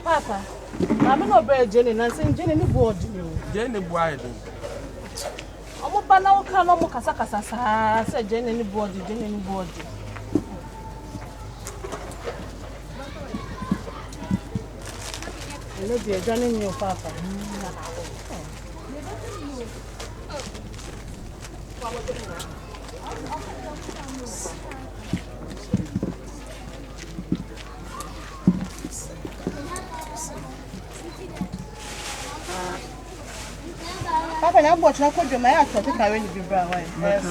Papa, I'm not very Jenny, and saying Jenny board you. Jenny board. I'm a banana canoe, Casacasa, said Jenny body, Jenny body. Let you join your papa. Papa, I'm watching. I could do my act. I think I will be brown. Yes.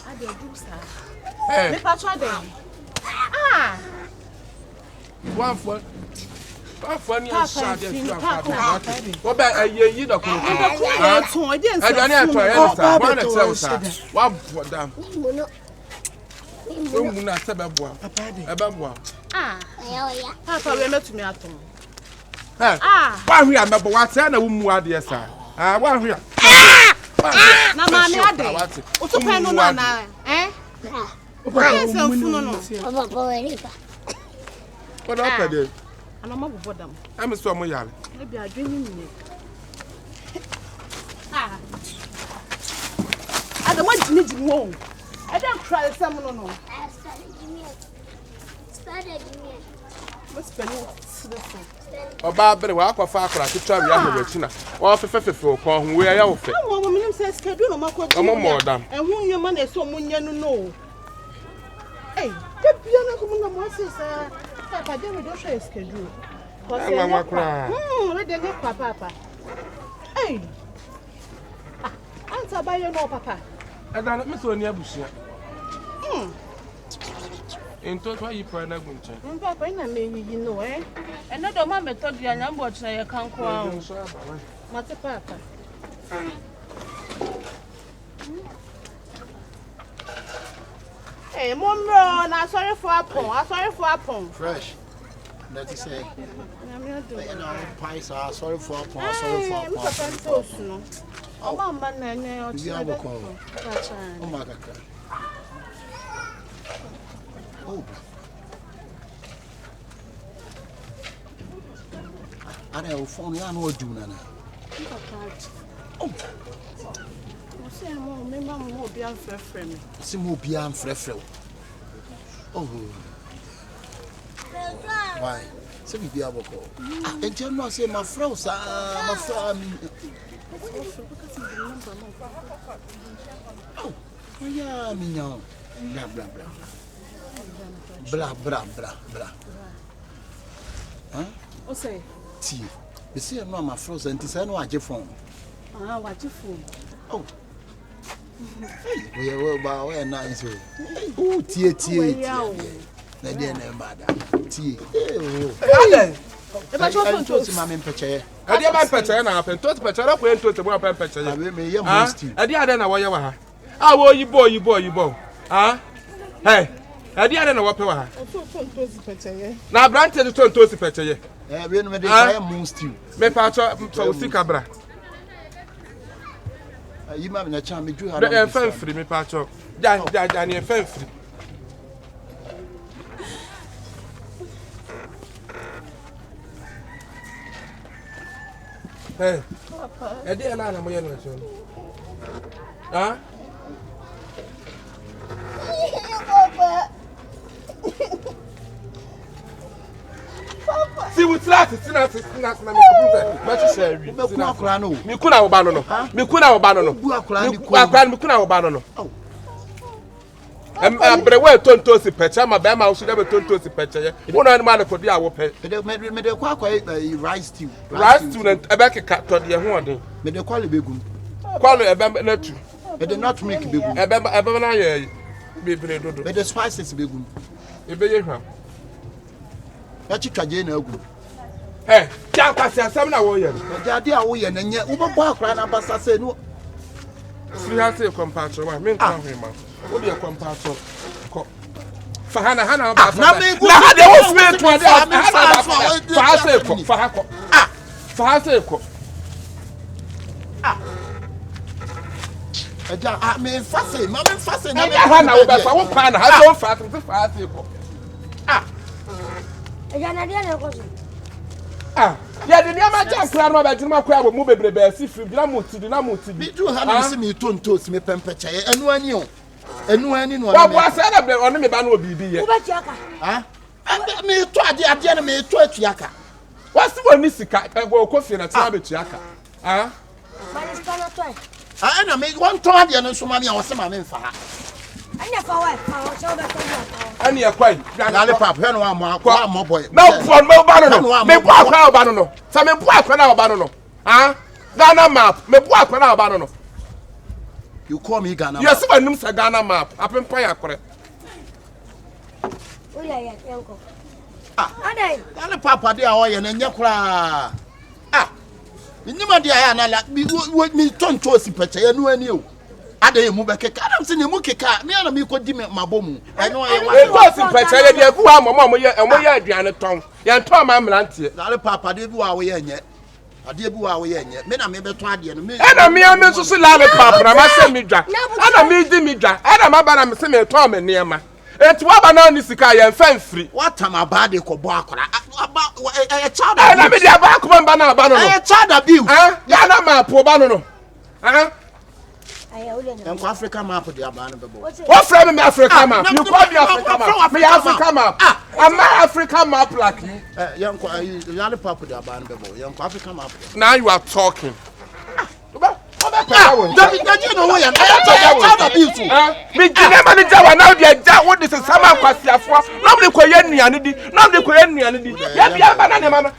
I do sir. Hey. Me patch them. One for you shot them. What about you don't come? I didn't try. One for them. Papa, we met me at home. One here, number one, send a woman, dear sir. One here. Na mami ade. O to pen no na eh? O pen se funu no. Baba boeriba. What up there? Ana ma bobo dam. Am so mo yale. E bi adwini ni. Ada mo jini wo. E dem try some no no. What's penny? Oba bere wa akwafa akora twa wi ahwe china o fefefefe ko hu we ya wo fe mo minim se schedule no makodi mo modam ehun nyema na eso munya no no eh ke bia na ko na mo se sa papa de me do share schedule ko se we de ne papa eh anta ba yo no papa ada me so ni abusia Into why you pray na gunche. Papa ina me yi no eh. Eno do ma method ya nyambo chira ye kanko a. Mate papa. Eh momro na sorry for apon. Fresh. That is say. Pies are sorry for apon. No. O mama na ne o chira. Oh my God. Oh. Are phone ya no do na. Oh. Mo se mo me ma mo bi an frefre me. Se mo bi an frefre. Oh. Why? Se bi aboko. E je no say my friend sa my friend. Oh. Yeah, me now. Blah blah blah. Blah. Huh? O say? Tea. You see, I'm not my frozen. And this I know I just phone. What you phone? Oh. We are nice. Oh, tea. Na dey na mbada. Tea. I told my man picture. I dey my picture na happen. To picture na ko ento te mo happen picture. I me ye most. I dey ada na wo ye wa ha. Wo you boy. Hey. I dey ada na wo pe wa ha. Tontosi picture. Na branch de tontosi picture. We no me dey try most. Me pa cho so sika bra. You ma na cha me ju ha. The fan free me pa cho. Ja ne fan free. Hey. Papa. E dey na mo ye no so. Ah? Papa. See with that, na me ko ma share wi. Me ku akura no. Me ku na wo ba no. Me ku na wo ba no. Bu akura ni ku. Akura me ku na wo ba no. Abrewe tontosi pecha ma ba ma so dey tontosi pecha ye. Wo na ma na ko di awo pe. Me de kwa rice stew. Rice stew na ebe keka to de ho odin. Me de kwale begum. Kwalo ebe na tu. It not make big. Ebe na ye bebre dodo. But the spices big. Ebe ye hwa. Ya chitwaje na agu. Ja kwase asem na wo ye. Ja de a wo ye na nye wo bebo akra na basa se no. Siri ha se compatro wa me ntan hwema. Wo de compatro ko. Fa hana ba. Na me gu. Na ha de wo swe to de. Fa ha se ko. Fa ha ko. Fa ha se ko. Eja me fase, ma me fase na me. Ha na wo be fa wo pa na ha so fa se ko. Eja na dia na ko so. Ya de niam aja kra no ba juma kwa bo mu bebrebe asi fi na mutidi Bi du ha na se me tontos me pempeche enu ani o. Enu ani no. Wa bo asa na bre onu me ba na obibi ye. Wo ba tiaka. Me to ade na me to atuaka. Wasi woni sika go kofi na tia be tuaka. Ma ni spana toy. Na me won to ade no so ma me a wo se ma me mfa ha. Anya fa wa fa o so be to ya. Ani e kwai. Dale pap he no wa mo boy. Na fon me ba no. Me bu akwa ba no. Sa me bu akwa na ba no. Ghana map. Me bu akwa na ba no. You call me Ghana. Yes, when num sa Ghana map. Apempa ya kore. O ya yanko. Adai. Dale pap ade a wo ye na nya kura. Minima de aya na la mi tonto si peche enu ani o. Ade mu be keka adam se ne mu keka me na mi ko di mabomu. Eno ye wa. Si peche ye de ku wa mo ye aduane ton. Ye ton ma mlantie. Dale pap ade bi wa wo ye nye. Ade bi wa wo ye nye. Me na me beto ade no me. Ana me am so se la le pap na ma se mi dwa. Ana me di mi dwa. Ana ma ba na me se me ton me niema. Enti wa ba na ni sika ye mfa mfiri. What am about de ko bo akora. A child abuse. Na me di aba akoma ba na ba no. A child abuse. Ghana map ba no no. Yanko Africa map de aba no bebo. What from me Africa map? You call me Africa map. Me Africa map. Am I Africa map like you? Yanko yale pap de aba no bebo. Yanko Africa map. Now you are talking. David no way. Child abuse. Me gine manager wa now dey ja what this sama kwasiafo. Nobody ko ye nuane di. Nobody ko ye nuane di. Ya bia ba na ne ma no.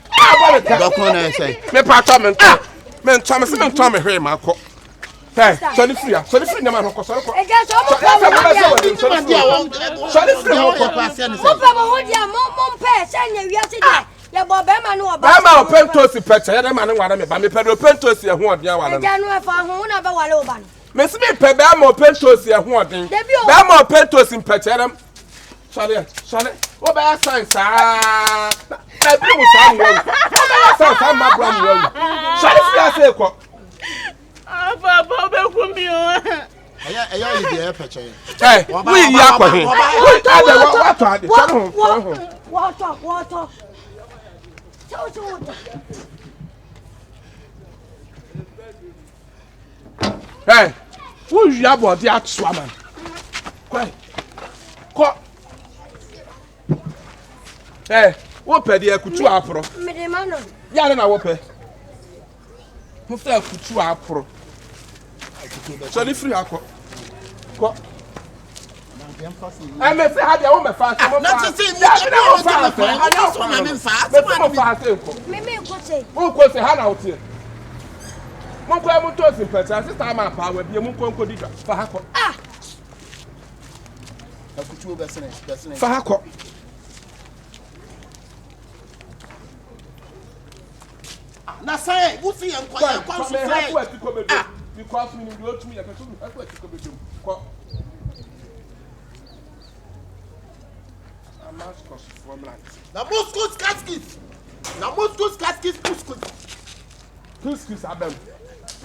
Dokon na say. Me pato me nto me nto me hwe ma ko. Hey, sorry free na ma no ko sorry ko. Eja so mo pa mo. Sorry free mo ko passe ni say. Mo pa mo dia mo pe se nya wiase dia. Ya bo be ma no oba. Ba ma opentosi peche ya ma no ware me ba me pe opentosi e ho odin ware no. Eja no e fa ho na be wale oba no. Me se me pe ba ma opentosi e ho odin. Ba ma opentosi peche ya. Sorry. O ba science ah. Na bi mu sa mo. O ba science ma bra mo. Sorry fi ase ko. Papa be ku mi o. Eya yi de peche. Hey, we yi akwa he. We ka de what ade. Sorry ho. What? Hey, who you about the actual man? Hey, what pay the kutu apro? Me de mano. Ya na what pay? Who fell kutu apro? So the free akọ. Ko. I may say have your own fast. Not to say I just want to fast. Me ko say. Who ko say how out here? Mon ko am to sin pete sister ma pa wa bi mon ko di fa ha ko. Akutu besene. Fa ha ko. Na say, wo see en kwa so say. Because me do to me I person I ko ti ko be do. Ko. Damascus from land. Damascus casket.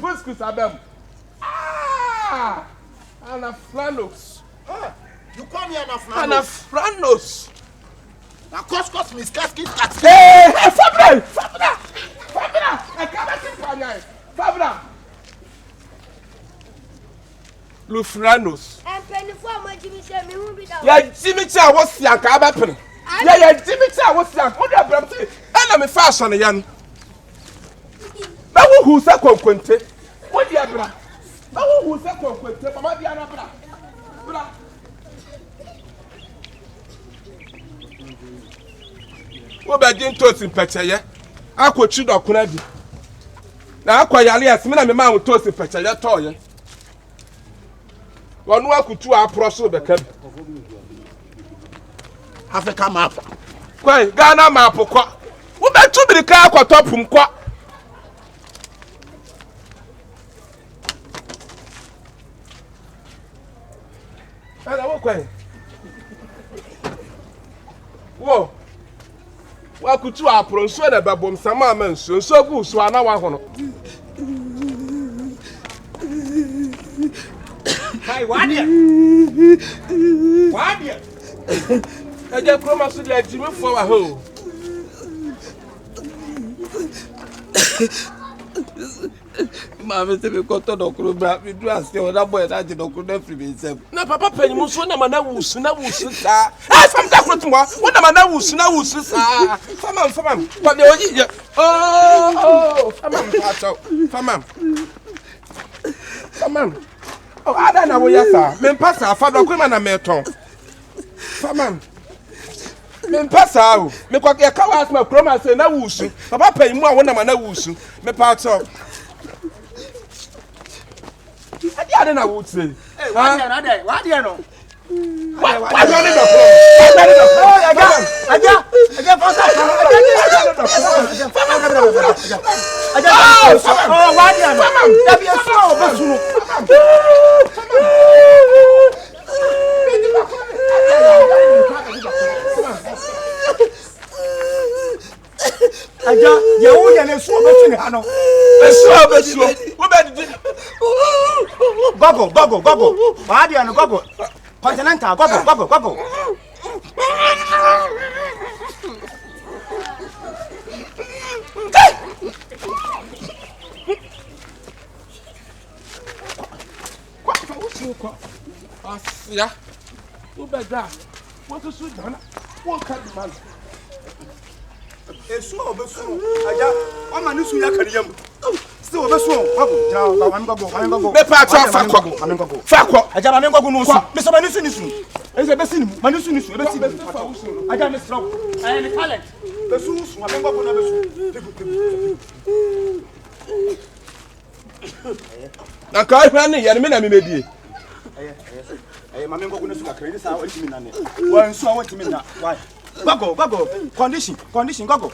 Couscous abem. Anafranos. You call me Anafranos. Na couscous mis casket. Hey, Fabra. I can't see Fabra. Lufranos. And penny for my Jimmy say me who be down. Ya Jimmy Cha was yank abapen. Ya Jimmy Cha was yank. What you bram say? And me fashion yan. Ba who say konkwente. What you bra? Ba who say konkwente? Mama dia na bra. Bra. Wo ba din toast pecheye. Akotwi dokuna di. Na akwayale asime na me ma wo toast pecheye toye. One akutu aproso be ka. Africa map. Kwai Ghana map kwa. Wo betu birika akotopum kwa. Ala wo kwai. Wo. Wa kutu apro nso na babom sama amanso nso gu so ana wa hono. Kai wadia. Wadia. Eje kroma so dia jimi fo wa ho. Mama se me koto dokuru bra mi du ase o da boy da je dokuru na free me sef. Na papa panimu so na mana wusu sa. Ah fam da kroto mo. Wo na mana wusu sa. Famam. Kwa de oji. Oh, famam pato. Famam. Oh, ada na wo yasa. Me mpasa afa do kwema na meton. Famam. Me mpasa o. Me kwa ya kawa asma kroma se na wusu. Papa panimu a wo na mana wusu. Me pato. Adi ada na wo tire. Wadia no. Wadia ni do. Aja fosa. Oh, wadia no. Da bi eso o besunu. Aja, ye wo ye na so besunu ha no. Besu. Wo be di. Gogo. Wadia no gogo. Continental gogo. Asia. Wo be da. Wo to su dana. Wo ka di man. Esu obesu. Aja, o ma ni su ya kariyam. Se obesu, gogo. Ja, ba mi gogo. Me pa to fakọ. Aja ba mi gogo no su. Me so ba ni su ni su. Ese be sinu, ma ni su ni su, be sinu. Aja me strong. I am talent. Besu su, ma mi gogo na besu. Na ka hwa ne ye me na me medie. Ma mi gogo na su ka kredit sa wa timi na ne. Wa nsu a wa timi na. Why? Gogo. Condition, gogo.